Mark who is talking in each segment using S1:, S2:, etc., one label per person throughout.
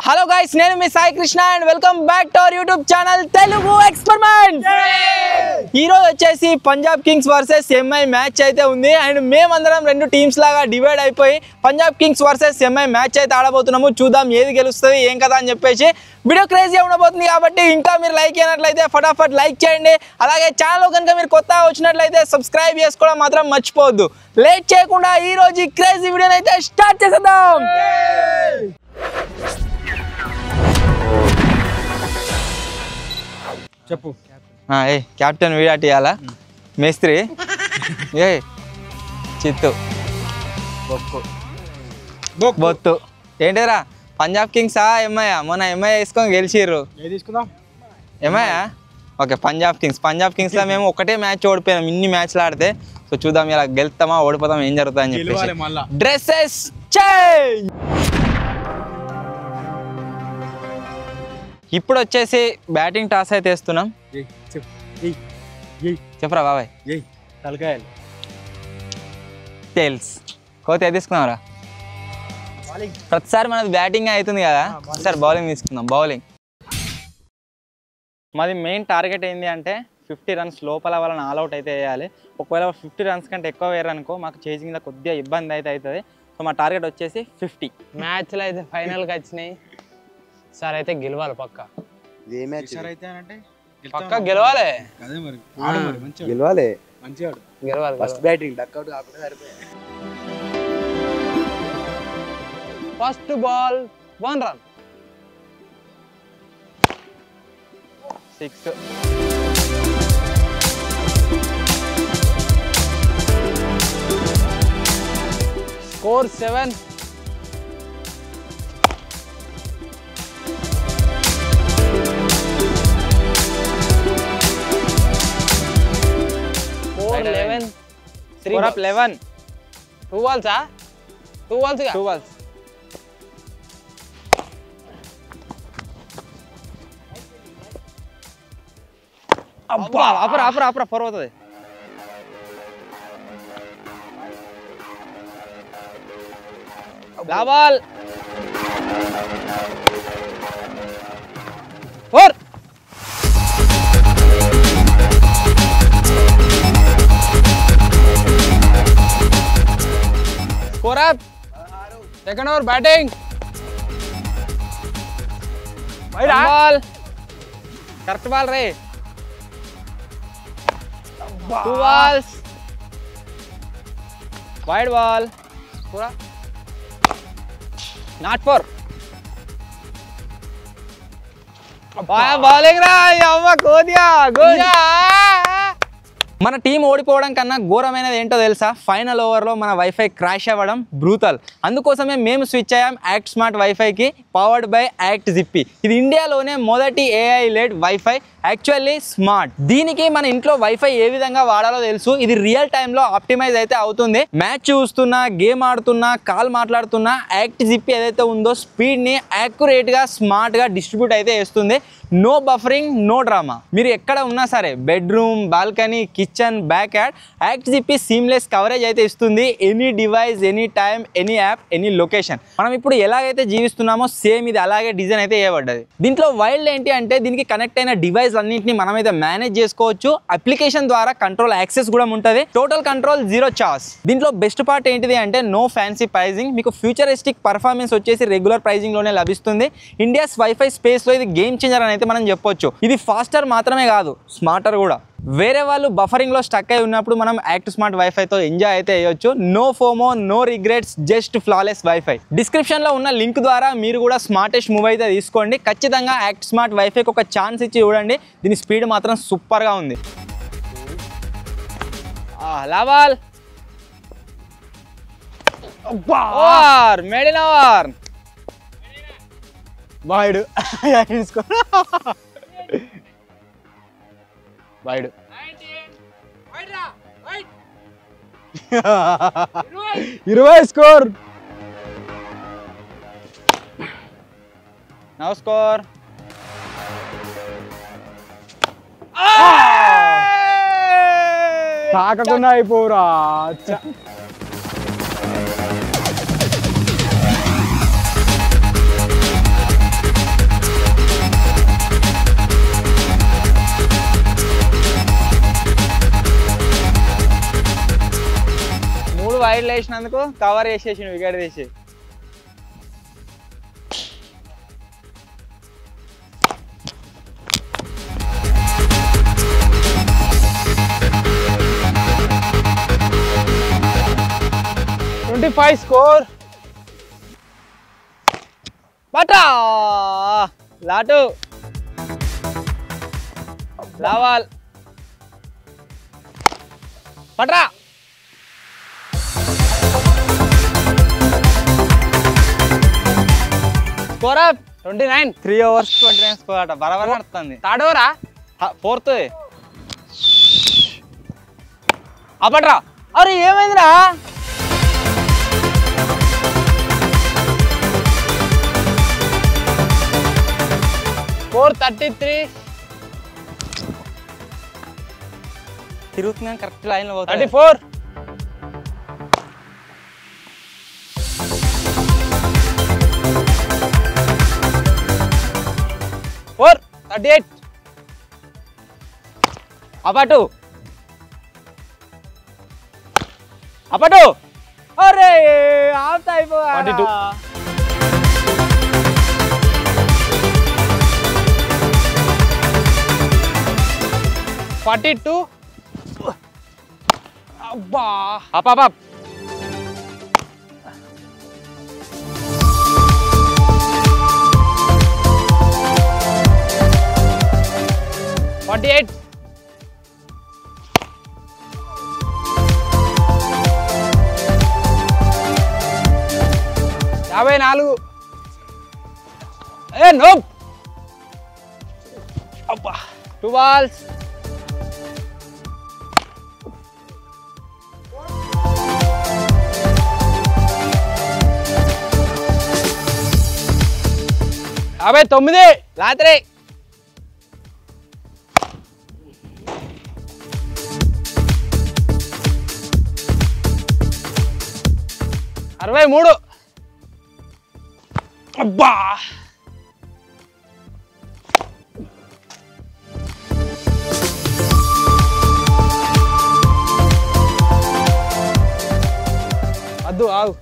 S1: Hello guys, నేను మీ Sai Krishna and welcome back to our YouTube channel Telugu experiment. ఈ రోజు వచ్చేసి Punjab Kings versus MI match అయితే ఉంది అండ్ మేమందరం రెండు టీమ్స్ లాగా డివైడ్ అయిపోయి Punjab Kings versus MI match అయితే ఆడబోతున్నాము. చూద్దాం ఏది గెలుస్తుంది ఏం కదా అని చెప్పేసి. వీడియో క్రేజీ ఉండబోతుంది కాబట్టి ఇంకా మీరు లైక్ అయినట్లయితే ఫటాఫట్ లైక్ చేయండి. అలాగే ఛానల్ కనుక మీరు కొత్తగా వచ్చినట్లయితే సబ్స్క్రైబ్ చేసుకోవడం మాత్రం మర్చిపోవద్దు. లేట్ చేయకుండా ఈ రోజు ఈ క్రేజీ వీడియోని అయితే స్టార్ట్ చేసేద్దాం.
S2: చెప్పు.
S1: కెప్టెన్ విరాట్ ఇవ్వాలా, మేస్త్రి ఏ చిత్తు బొత్తు ఏంటిరా పంజాబ్ కింగ్సా ఎంఐయా? మొన్న ఎంఐ వేసుకొని గెలిచిర్రు. ఎంఐయా? ఓకే, పంజాబ్ కింగ్స్లో మేము ఒకటే మ్యాచ్ ఓడిపోయాం ఇన్ని మ్యాచ్లు ఆడితే. సో చూద్దాం ఇలా గెలుస్తామా ఓడిపోతాం ఏం జరుగుతుంది అని చెప్పేసి. Dresses change. ఇప్పుడు వచ్చేసి బ్యాటింగ్ టాస్ అయితే వేస్తున్నాం. చెప్పరా బాబాయ్. టేల్స్ కోతి తీసుకున్నారా? ప్రతిసారి మనది బ్యాటింగ్ అవుతుంది కదా, ఒకసారి బౌలింగ్ తీసుకుందాం. బౌలింగ్ మాది మెయిన్ టార్గెట్ ఏంటి అంటే 50 రన్స్ లోపల వాళ్ళని ఆల్అవుట్ అయితే వేయాలి. ఒకవేళ 50 రన్స్ కంటే ఎక్కువ వేయరనుకో మాకు చేసింగ్లో కొద్దిగా ఇబ్బంది అయితే అవుతుంది. సో మా టార్గెట్ వచ్చేసి 50.
S2: మ్యాచ్లు అయితే ఫైనల్కి వచ్చినాయి. సార్ అయితే గెలవాలి పక్కా. పక్కా గెలవాలి. ఫస్ట్ బ్యాటింగ్ డక్అవుట్ కాకుండా సరిపోయింది. First ball 1 run.
S1: 6.
S2: Score 7. Score 11. 2 balls. 2 balls.
S1: 2 balls. అబ్బా అపరా ఫోర్ అవుతుంది.
S2: Ball 4. Score up. Second over batting. Ball.
S1: Correct ball ray.
S2: 2 balls.
S1: Wide ball.
S2: Not 4.
S1: Bowling రా అమ్మ కోదియా. గుడ్. మన టీం ఓడిపోవడం కన్నా ఘోరమైనది ఏంటో తెలుసా? ఫైనల్ ఓవర్లో మన వైఫై క్రాష్ అవ్వడం బ్రూతల్. అందుకోసమే మేము స్విచ్ అయ్యాం యాక్ట్ స్మార్ట్ వైఫైకి, పవర్డ్ బై యాక్ట్ జిప్పి. ఇది ఇండియాలోనే మొదటి AI led wifi, actually smart. దీనికి మన ఇంట్లో వైఫై ఏ విధంగా వాడాలో తెలుసు. ఇది రియల్ టైంలో ఆప్టిమైజ్ అయితే అవుతుంది. మ్యాచ్ చూస్తున్నా, గేమ్ ఆడుతున్నా, కాల్ మాట్లాడుతున్నా యాక్ట్ జిప్పి ఏదైతే ఉందో స్పీడ్ని యాక్యురేట్గా స్మార్ట్గా డిస్ట్రిబ్యూట్ అయితే చేస్తుంది. No buffering, no drama. మీరు ఎక్కడ ఉన్నా సరే, bedroom, balcony, kitchen, back yard, ACT Zippy seamless coverage అయితే ఇస్తుంది. Any device, any time, any app, any location. మనం ఇప్పుడు ఎలాగైతే జీవిస్తున్నామో సేమ్ ఇది అలాగే డిజైన్ అయితే చేయబడ్డది. దీంట్లో వైల్డ్ ఏంటి అంటే దీనికి కనెక్ట్ అయిన డివైస్ అన్నింటినీ మనమైతే మేనేజ్ చేసుకోవచ్చు. అప్లికేషన్ ద్వారా కంట్రోల్ యాక్సెస్ కూడా ఉంటుంది. Total control 0 charge. దీంట్లో బెస్ట్ పార్ట్ ఏంటిది అంటే నో ఫ్యాన్సీ ప్రైజింగ్. మీకు ఫ్యూచరిస్టిక్ పర్ఫార్మెన్స్ వచ్చేసి రెగ్యులర్ ప్రైజింగ్ లోనే లభిస్తుంది. ఇండియాస్ వైఫై స్పేస్ లో ఇది గేమ్ చేంజర్ అని అయితే మనం చెప్పొచ్చు. ఇది ఫాస్టర్ మాత్రమే కాదు, స్మార్టర్ కూడా. వేరే వాళ్ళు బఫరింగ్ లో స్టక్ అయి ఉన్నప్పుడు మనం యాక్ట్ స్మార్ట్ వైఫైతో ఎంజాయ్ అయితే చేయొచ్చు. No FOMO, no regrets, just flawless WiFi. Description లో ఉన్న లింక్ ద్వారా మీరు కూడా స్మార్టెస్ట్ మూవ్ అయితే తీసుకోండి. ఖచ్చితంగా యాక్ట్ స్మార్ట్ వైఫైకి ఒక ఛాన్స్ ఇచ్చి చూడండి. దీని స్పీడ్ మాత్రం సూపర్ గా ఉంది.
S2: లాబాల్. Over maiden over.
S1: Wide
S2: wide
S1: 20 score. Now score
S2: తాకకుండా అయిపోరా.
S1: వేసినందుకు కవర్ చేసేసి వికెట్ తీసి.
S2: స్కోర్.
S1: పటా లాటు లావాల్ పట్రా.
S2: Score up 29.
S1: 3 overs 29 స్కోర్ అట. బరాబర్ నడుస్తుంది.
S2: థర్డ్ ఓవరా?
S1: ఫోర్త్. పట్రా. అరే ఏమైందిరా?
S2: స్కోర్ 33.
S1: తిరుగుతున్నాను కరెక్ట్ లైన్ లో.
S2: 34. ఫోర్ 38.
S1: అపటు అపటు. అరే ఆఫ్ అయిపోయా.
S2: 42. 42. అబ్బా.
S1: Up up up.
S2: 48. యాభై 4. నో. అబ్బా. 2 balls. యాభై 9.
S1: రాత్రి
S2: 63. అబ్బా. అద్దు ఆగు.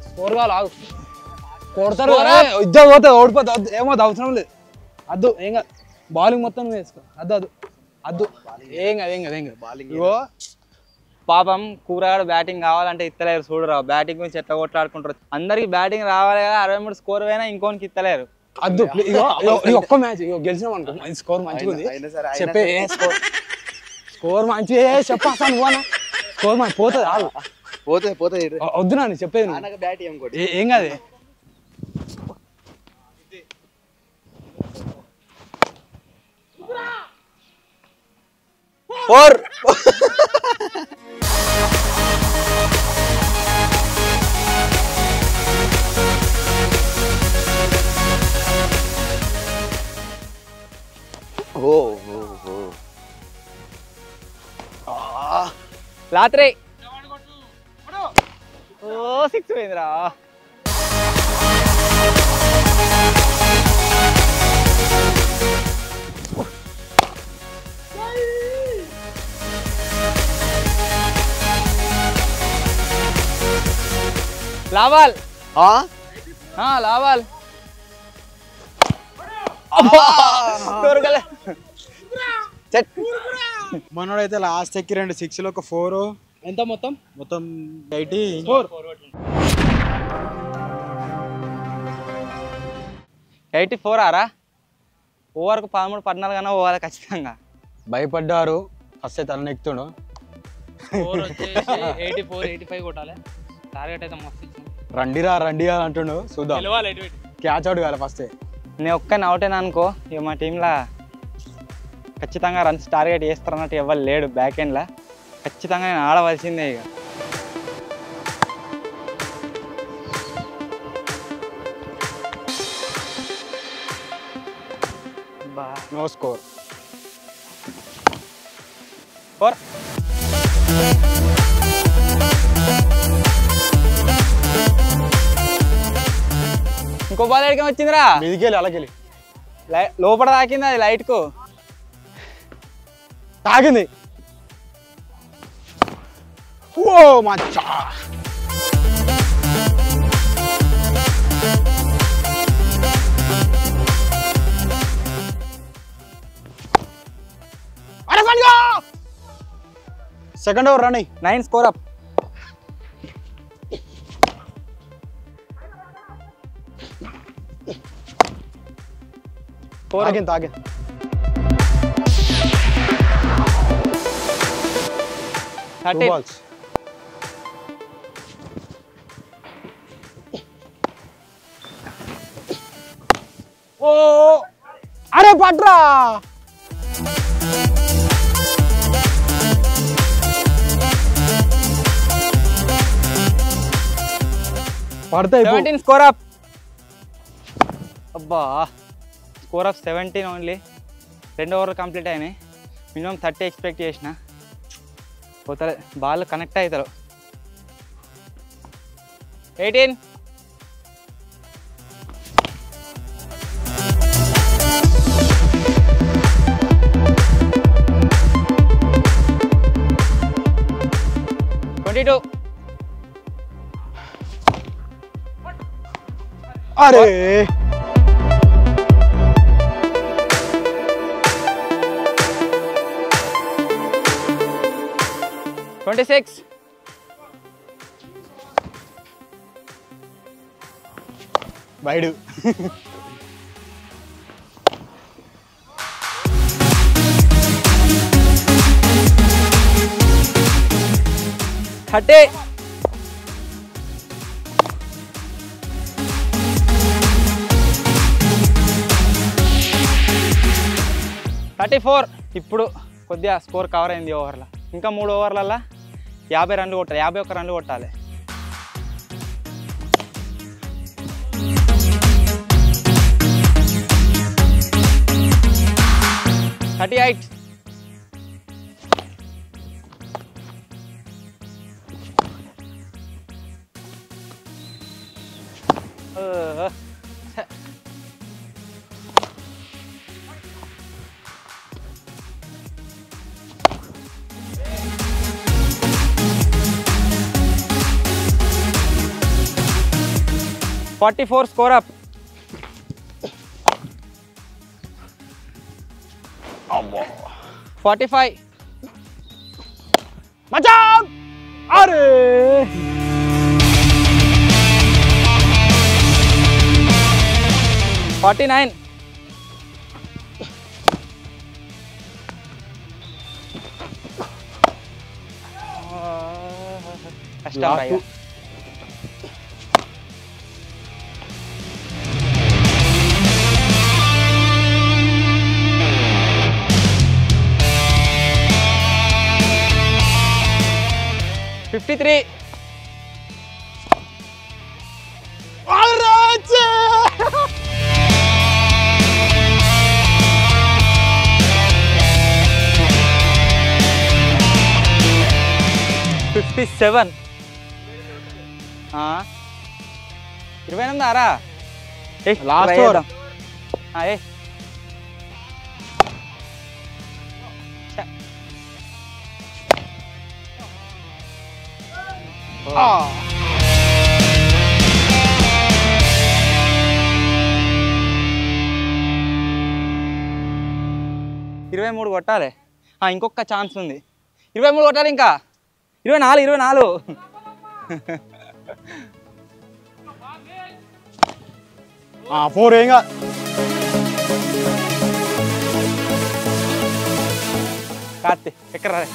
S2: స్కోర్ కావాలి ఆగు. కొడతారు ఇద్దరు పోతుంది ఓడిపోతుంది. ఏమో అవసరం లేదు. అద్దు ఏం కాదు. బౌలింగ్ మొత్తం వేసుకో. అద్దు అద్దు అద్దు. ఏం కాదు ఏం కాదు ఏం కాదు. ఇగో
S1: పాపం కూరగాడు బ్యాటింగ్ కావాలంటే ఇత్తలేరు. చూడరా బ్యాటింగ్ గురించి ఎట్లా కొట్లాడుకుంటారు. అందరికి బ్యాటింగ్ రావాలి కదా. 63 స్కోర్ పోయినా ఇంకోనికి ఇత్తలేరు.
S2: అద్దు ఒక్క మ్యాచ్ గెలిచినాం అనుకో. స్కోర్ మంచిగా ఉంది చెప్పే. స్కోర్ మంచి చెప్పాను స్కోర్ మంచి పోతుంది. ఆగు పోతే వద్దు నాని చెప్పేది. ఏం కాదు.
S1: ఫోర్. రాత్రి 6 పోయిందిరా. లావాల్ లావాల్.
S3: మనోడైతే లాస్ట్ ఎక్కి 2 6లు ఒక 4.
S2: ఎంత మొత్తం?
S3: మొత్తం 84.
S1: 84 ఆరా. ఓవర్కు 13 14 కన్నా పోవాలి ఖచ్చితంగా.
S3: భయపడ్డారు. ఫస్ట్ అయితే తలనెక్కుతుండు.
S2: 84 85 కొట్టాలి. టార్గెట్ అయితే మస్తు.
S3: రండి అంటుండు. చూద్దాం. క్యాచ్ అవుట్ కావాలి ఫస్ట్.
S1: నేను ఒక్కని అవుటేనా అనుకో. ఇక మా టీంలో ఖచ్చితంగా రన్స్ టార్గెట్ చేస్తారన్నట్టు ఎవరు లేడు. బ్యాక్ ఎండ్లో ఖచ్చితంగా నేను ఆడవలసిందే. ఇక
S3: నో స్కోర్.
S1: 4. ఇంకో బాల్ ఎడికి వచ్చిందిరా.
S3: మీదికెళ్ళి అలాకెళ్ళి
S1: లోపల తాకింది. అది లైట్కు
S3: తాగింది.
S2: ఓ మచ్చా second over run
S1: 9 score up.
S2: ఆగింది ఆగింది
S1: 13
S2: balls. ఓ అరే పట్రా పడతాయి
S1: 17 స్కోర్ అప్. అబ్బా స్కోర్ అప్ 17 ఓన్లీ. 2 ఓవర్లు కంప్లీట్ అయినాయి. మినిమం 30 ఎక్స్పెక్ట్ చేసిన. పోతారు బాల్ కనెక్ట్ అవుతారు. 18 22
S2: అరే
S1: 26
S2: బైడు
S1: థర్టీ 34. ఇప్పుడు కొద్దిగా స్కోర్ కవర్ అయింది ఓవర్లో. ఇంకా 3 ఓవర్లలో 50 రన్లు కొట్టాలి. 51 రన్లు కొట్టాలి. 38 44 స్కోర్ అప్.
S2: అబ్బో
S1: 45
S2: మచ్చా అరే
S1: 49 కష్టం భయ్యా. 53 57 28 ఆరా
S2: లాస్ట్ ఓవర్
S1: ఇరవై 23 కొట్టాలి. ఇంకొక ఛాన్స్ ఉంది. 23 కొట్టాలి. ఇంకా 24
S2: 4 ఏంగా
S1: కార్తీ ఎక్కడ రా.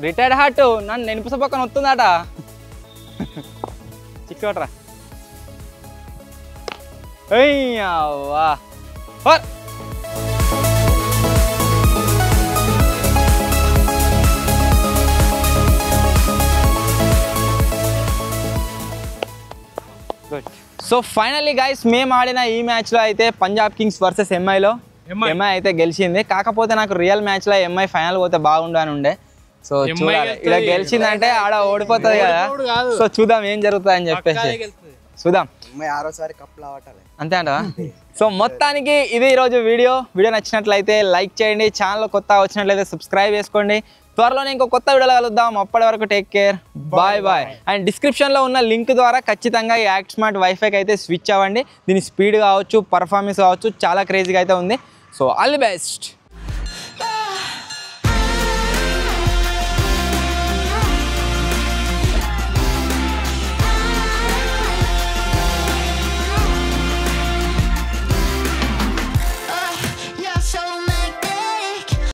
S1: రిటైర్డ్ హార్ట్ నన్ను నెనిపిస పక్కన వస్తుందట. చిక్కోట్రా. అయ్యవ్వా 4. సో ఫైనల్లీ గైస్ మేము ఆడిన ఈ మ్యాచ్లో అయితే పంజాబ్ కింగ్స్ వర్సెస్ ఎంఐలో ఎంఐ అయితే గెలిచింది. కాకపోతే నాకు రియల్ మ్యాచ్లో ఎంఐ ఫైనల్ పోతే బాగుండు అని ఉండే. సో చూడాలి, ఇలా గెలిచిందంటే ఆడ ఓడిపోతుంది కదా. సో చూద్దాం ఏం జరుగుతుంది అని చెప్పేసి. చూద్దాం
S4: ఆరోసారి కప్పులు అవటాలి
S1: అంతే అంటవా సో మొత్తానికి ఇది ఈరోజు వీడియో నచ్చినట్లయితే లైక్ చేయండి, ఛానల్ కొత్త వచ్చినట్లయితే సబ్స్క్రైబ్ చేసుకోండి. త్వరలోనే ఇంకో కొత్త వీడియోలో కలుద్దాం. అప్పటి వరకు టేక్ కేర్, బాయ్. అండ్ డిస్క్రిప్షన్లో ఉన్న లింక్ ద్వారా ఖచ్చితంగా ఈ యాక్ట్ స్మార్ట్ వైఫైకి అయితే స్విచ్ అవ్వండి. దీని స్పీడ్ కావచ్చు, పర్ఫార్మెన్స్ కావచ్చు, చాలా క్రేజీగా అయితే ఉంది. So all the best.